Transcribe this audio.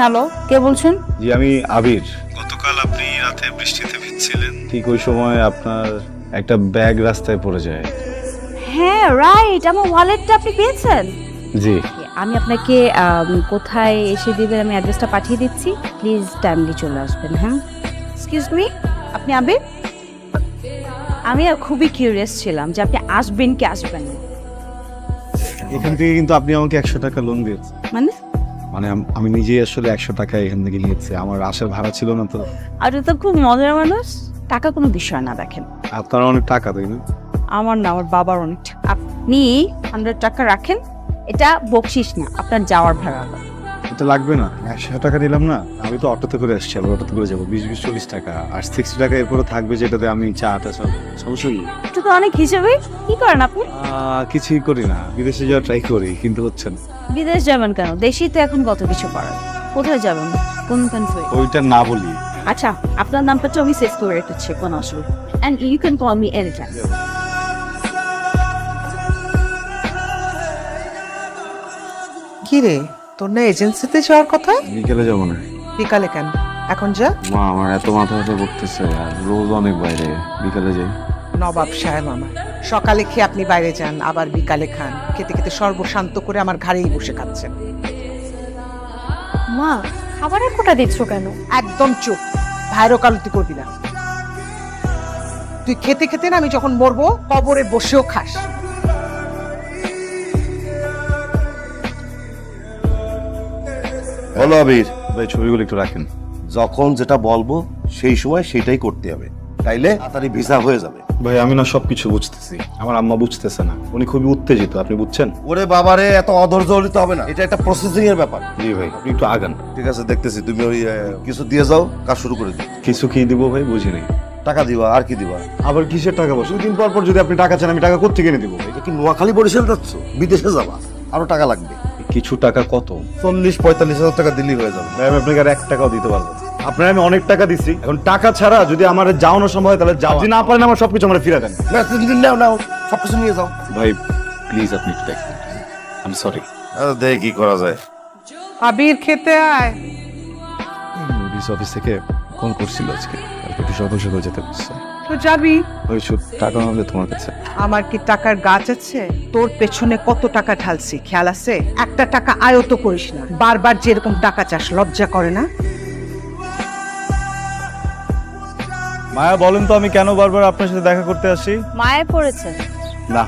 Hello, কে বলছেন? জি আমি আবির। গতকাল আপনি রাতে বৃষ্টিতে ভিজছিলেন, ঠিক ওই সময় আপনার একটা ব্যাগ রাস্তায় পড়ে যায়। হ্যাঁ রাইট, আমার ওয়ালেটটা আপনি পেয়েছেন? জি আমি আপনাকে কোথায় এসে দিবেন আমি অ্যাড্রেসটা পাঠিয়ে দিচ্ছি, প্লিজ টাইমলি চলে আসবেন। হ্যাঁ, এক্সকিউজ মি, আপনি আবির? আমি খুবই কিউরিয়াস ছিলাম যে আপনি আসবেন কি আসবেন না। এখান থেকে কিন্তু আপনি আমাকে 100 টাকা লোন দিয়েছেন। মানে মানে আমি নিজেই আসলে 100 টাকা এখান থেকে নিয়েছি, আমার আসার ভাড়া ছিল না তো। আর তো খুব মজার মানুষ, টাকা কোনো বিষয় না। দেখেন, আপনার অনেক টাকা তাই না? আমার না, আমার বাবার অনেক টাকা। আপনি 100 টাকা রাখেন, এটা বকশিস না, আপনার যাওয়ার ভাড়া। এটা লাগবে না, 100 টাকা নিলাম না। আমি তো অটোতে করে আসছি, আবার অটোতে করে যাবো। 20-40 টাকা আর 60 টাকা এরপরে থাকবে, যেটাতে আমি চাটা সব সমস্যা কি? এটা তো অনেক হিসেবে। কি করেন আপনি? কিছুই করি না, বিদেশে যাওয়ার ট্রাই করি কিন্তু হচ্ছে না। বিদেশ যাবেন কেন? দেশেই তো এখন কত কিছু করার। কোথায় যাবেন? কোন কান্ট্রি? ওইটা না বলি। আচ্ছা, আপনার নামটা তো আমি সেভ করে রেখেছি, কোনো অসুবিধা। And you can call me any time. কি রে, তোর না এজেন্সিতে যাওয়ার কথা? বিকেলে যাবো না। বিকালে কেন? এখন যা। মা আমার এত মাথা ব্যথা করতেছে, আর রোজ অনেক বাইরে, বিকালে যাই। নবাব সাহেব আমার, সকালে খেয়ে আপনি বাইরে যান, আবার বিকালে খান। খেতে খেতে সর্বশান্ত করে আমার ঘাড়েই বসে খাচ্ছেন। মা, খাবারের কোটা দিচ্ছ কেন? একদম চুপ, ভাইরো কালতি করবি না। তুই খেতে খেতে না আমি যখন মরবো কবরে বসেও খাস। বলো আবির, ভাই ছবিগুলো একটু রাখেন। যখন যেটা বলবো সেই সময় সেটাই করতে হবে, তাইলে তাড়াতাড়ি ভিসা হয়ে যাবে। ভাই আমি না সবকিছু বুঝতেছি, আমার আম্মা বুঝতেছে না, উনি খুবই উত্তেজিত, আপনি বুঝছেন? ওরে বাবারে, এত অধৈর্য হতে হবে না, এটা একটা প্রসেসিং এর ব্যাপার। জি ভাই আপনি একটু আগান। ঠিক আছে, দেখতেছি। তুমি ওই কিছু দিয়ে যাও, কাজ শুরু করে দিও। কিছু কি দিব ভাই বুঝি নাই। টাকা দিবা, আর কি দিবা? আবার কিসের টাকা? বসে দুদিন পর পর যদি আপনি টাকা চান, আমি টাকা কোত্থেকে এনে দিব ভাই? এটা কি নোয়াখালী বরিশাল যাচ্ছ? বিদেশে যাবা, আরো টাকা লাগবে। কিছু টাকা কত? 40-45 হাজার টাকা দিলেই হয়ে যাবে। ভাই আমি আপনাকে আর 1 টাকাও দিতে পারবো না। আপনার আমি অনেক টাকা দিচ্ছি, এখন টাকা ছাড়া যদি আমার যাওয়ানো সম্ভব হয় তাহলে যাও, যদি না পারেন আমার সবকিছু আমার ফিরে দেন। না, তুমি নাও নাও, সবকিছু নিয়ে যাও। ভাই প্লিজ আপনি একটু দেখেন, আমি সরি। দেখে কি করা যায়। আবির খেতে আয়। পুলিশ অফিস থেকে কল করছিল আজকে, কালকে একটু সকাল সকাল যেতে বলছে। তো যাবি। ওই শুধু টাকা হবে তোমার কাছে? আমার কি টাকার গাছ আছে? তোর পেছনে কত টাকা ঢালছি খেয়াল আছে? একটা টাকা আয়ত করিস না, বারবার যেরকম টাকা চাস, লজ্জা করে না? মায়া বলেন তো আমি কেন বারবার আপনার সাথে দেখা করতে আসি? মায়ে পড়েছেন? না